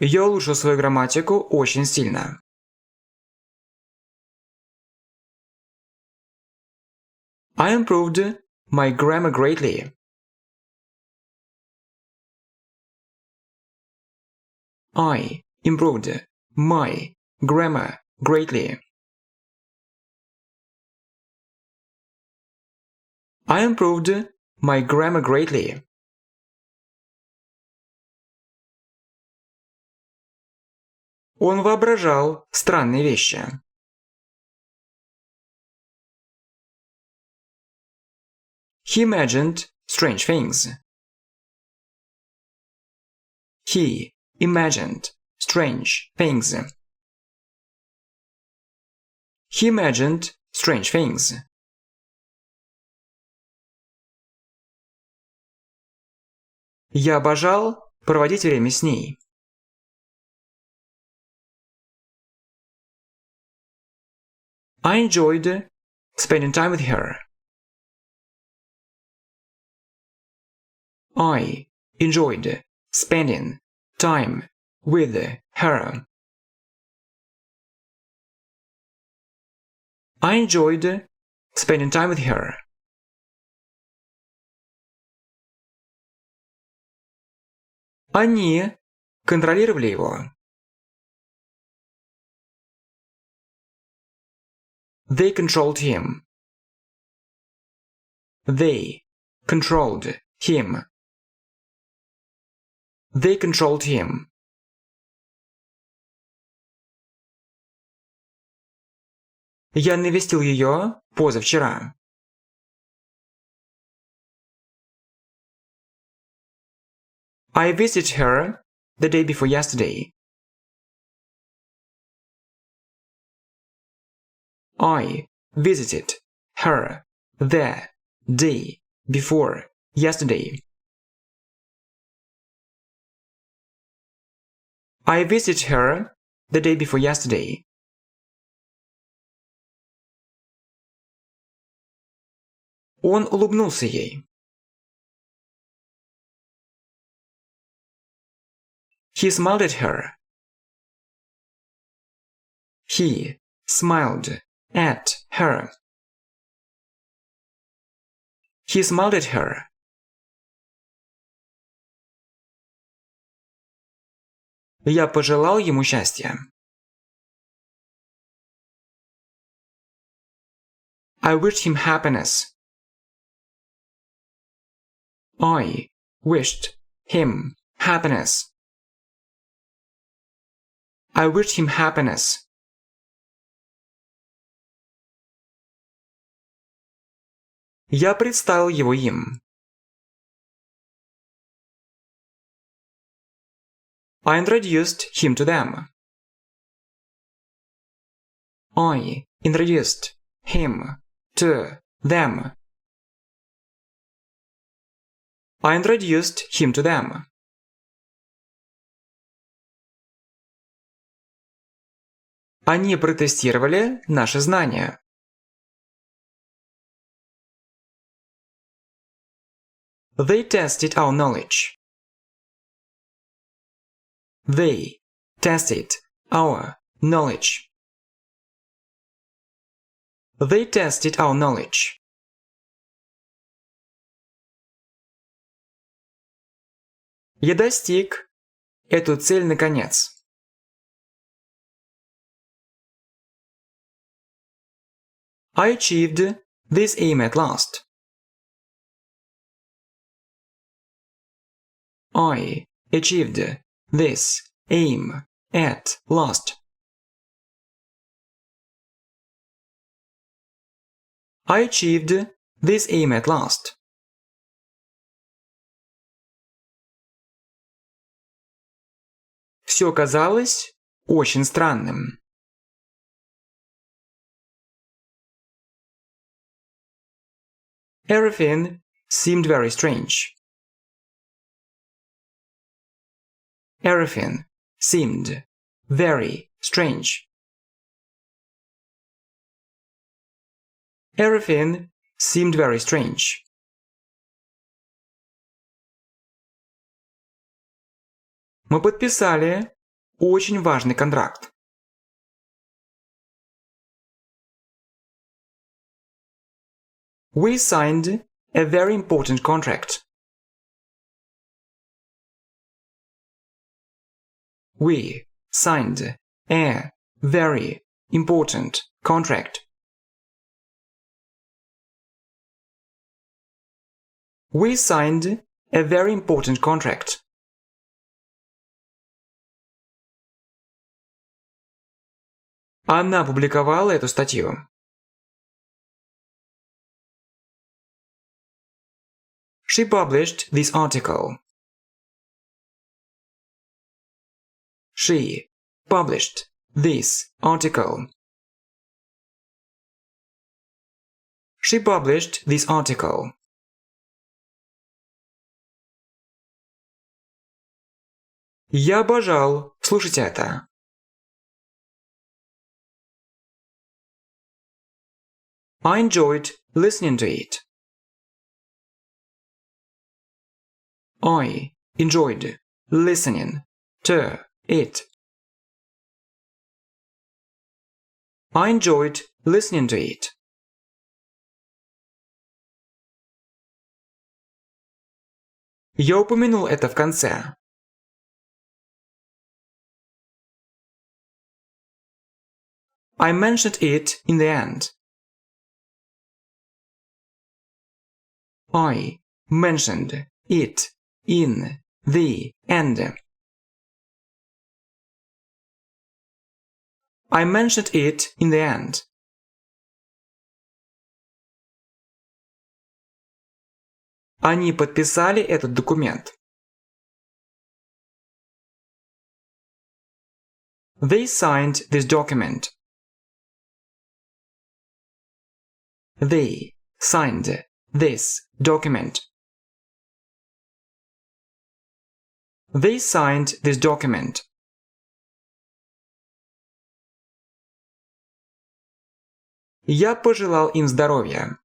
Я улучшил свою грамматику очень сильно. I improved my grammar greatly. I improved my grammar greatly. I improved my grammar greatly. Он воображал странные вещи. He imagined strange things. He imagined strange things. He imagined strange things. Я обожал проводить время с ней. I enjoyed spending time with her. I enjoyed spending time with her. I enjoyed spending time with her. Они контролировали его. They controlled him. They controlled him. They controlled him. Я навестил ее позавчера. I visited her the day before yesterday. I visited her the day before yesterday. I visited her the day before yesterday. Он улыбнулся ей. He smiled at her. He smiled at her. He smiled at her. Я пожелал ему счастья. I wished him happiness. I wished him happiness. I wished him happiness. Я представил его им. I introduced him to them. I introduced him to them. I introduced him to them. Они протестировали наши знания. They tested our knowledge. They tested our knowledge. They tested our knowledge. Я достиг эту цель наконец. I achieved this aim at last. I achieved this aim at last. I achieved this aim at last. Все казалось очень странным. Everything seemed very strange. Everything seemed very strange. Everything seemed very strange. Мы подписали очень важный контракт. We signed a very important contract. We signed a very important contract. We signed a very important contract. Она опубликовала эту статью. She published this article. She published this article. She published this article. Я обожал слушать это. I enjoyed listening to it. I enjoyed listening to it. I enjoyed listening to it. Я упомянул это в конце. I mentioned it in the end. I mentioned it in the end. I mentioned it in the end. Они подписали этот документ. They signed this document. They signed this document. They signed this document. Я пожелал им здоровья.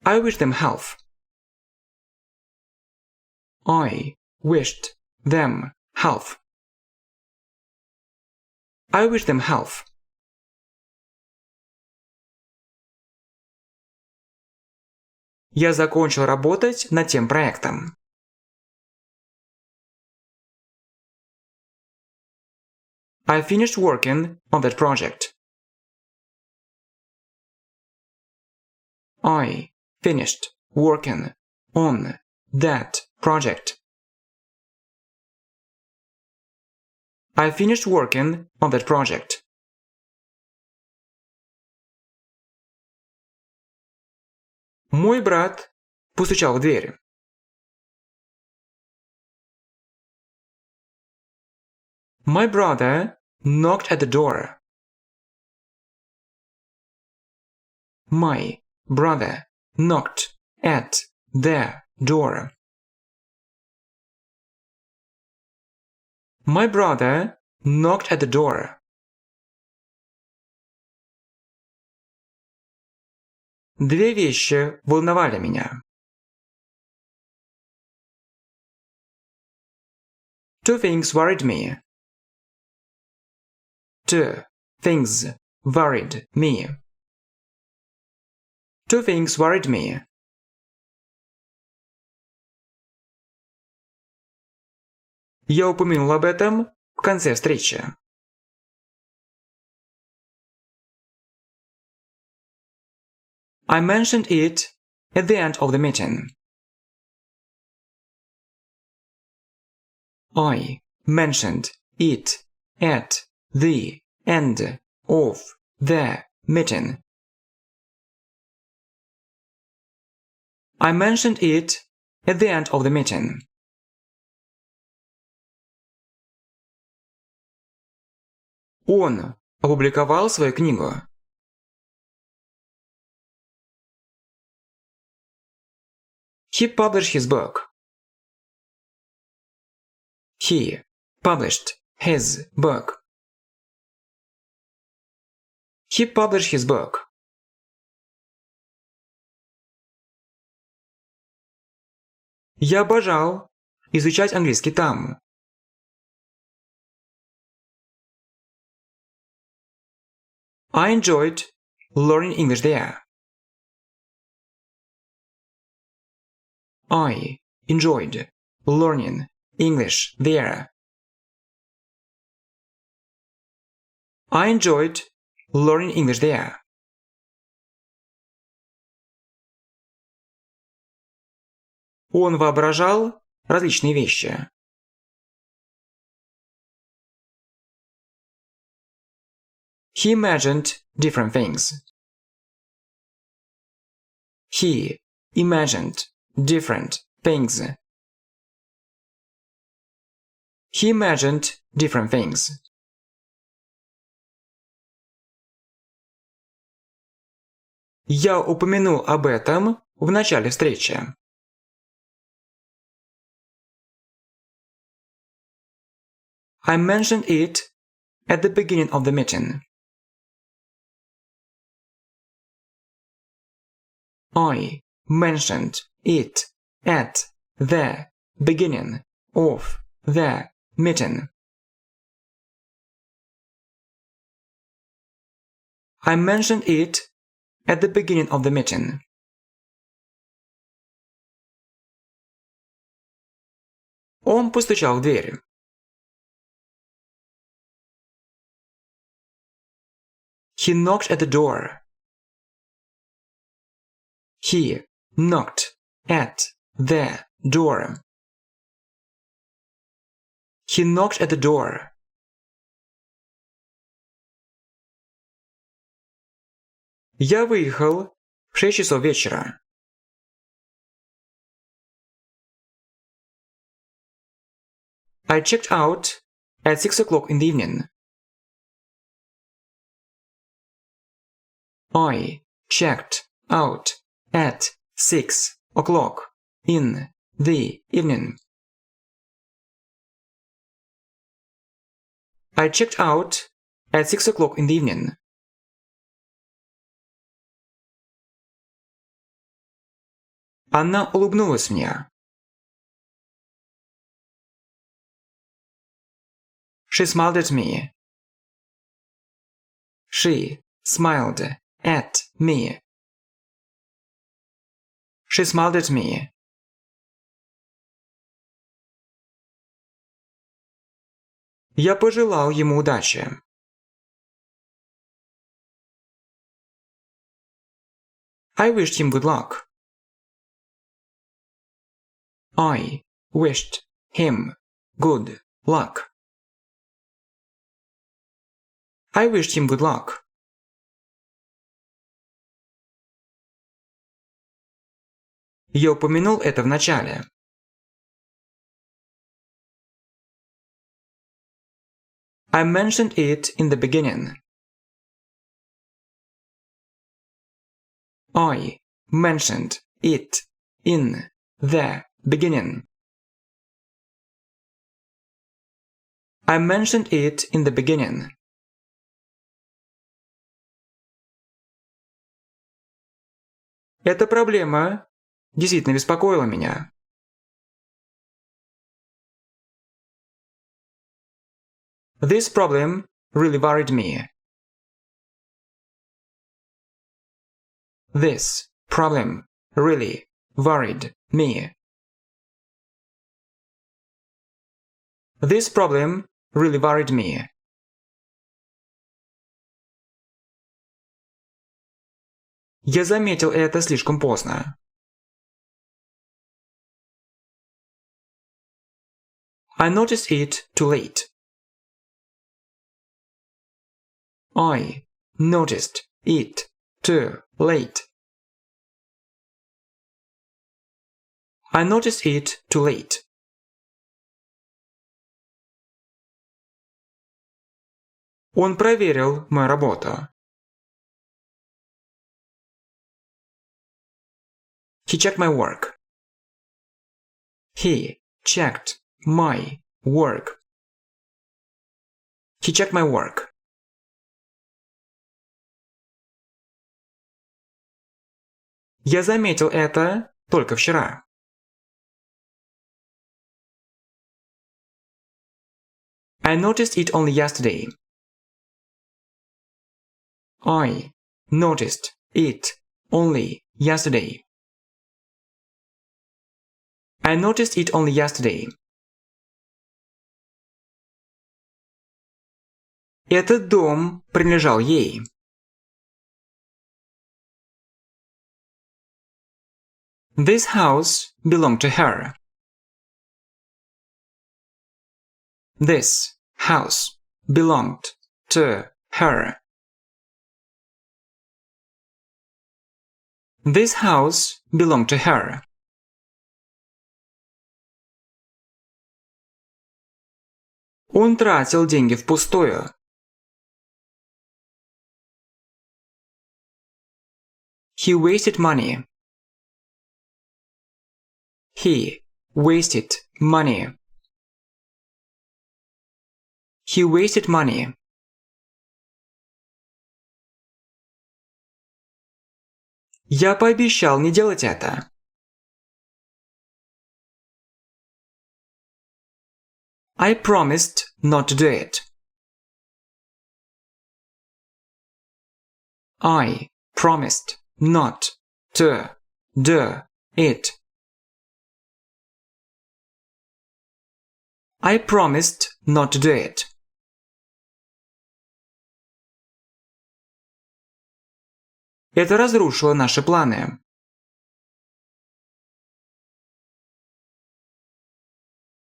I wish them health. I wished them health. I wish them health. Я закончил работать над тем проектом. I finished working on that project. I finished working on that project. I finished working on that project. Мой брат постучал в дверь. My brother knocked at the door. My brother knocked at the door. My brother knocked at the door. Две вещи волновали меня. Two things worried me. Two things worried me. Two things worried me. Я упомянул об этом в конце встречи. I mentioned it at the end of the meeting. I mentioned it at the end of the meeting. I mentioned it at the end of the meeting. Он опубликовал свою книгу. He published his book. He published his book. He published his book. Я обожал изучать английский там. I enjoyed learning English there. I enjoyed learning English there. I enjoyed learning English there. Он воображал различные вещи. He imagined different things. He imagined different things. He imagined different things. Я упомянул об этом в начале встречи. I mentioned it at the beginning of the meeting. I mentioned it at the beginning of the meeting. I mentioned it at the beginning of the meeting. Он постучал в дверь. He knocked at the door. He knocked at the door. He knocked at the door. Я выехал в 6 часов вечера. I checked out at 6 o'clock in the evening. I checked out at 6 o'clock in the evening. I checked out at 6 o'clock in the evening. Она улыбнулась мне. She smiled at me. She smiled at me. She smiled at me. Я пожелал ему удачи. I wished him good luck. I wished him good luck. I wished him good luck. Я упомянул это в начале. I mentioned it in the beginning. I mentioned it in the beginning. I mentioned it in the beginning. Эта проблема действительно беспокоила меня. This problem really worried me. This problem really worried me. This problem really worried me. Я заметил это слишком поздно. I noticed it too late. I noticed it too late. I noticed it too late. Он проверил мою работу. He checked my work. He checked my work. He checked my work. Я заметил это только вчера. I noticed it only yesterday. I noticed it only yesterday. I noticed it only yesterday. Этот дом принадлежал ей. This house belonged to her. This house belonged to her. This house belonged to her. Он тратил деньги впустую. He wasted money. He wasted money. He wasted money. Я пообещал не делать это. I promised not to do it. I promised not to do it. I promised not to do it. Это разрушило наши планы.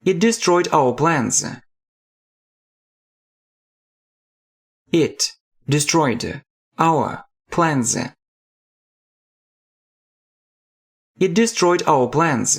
It destroyed our plans. It destroyed our plans. It destroyed our plans.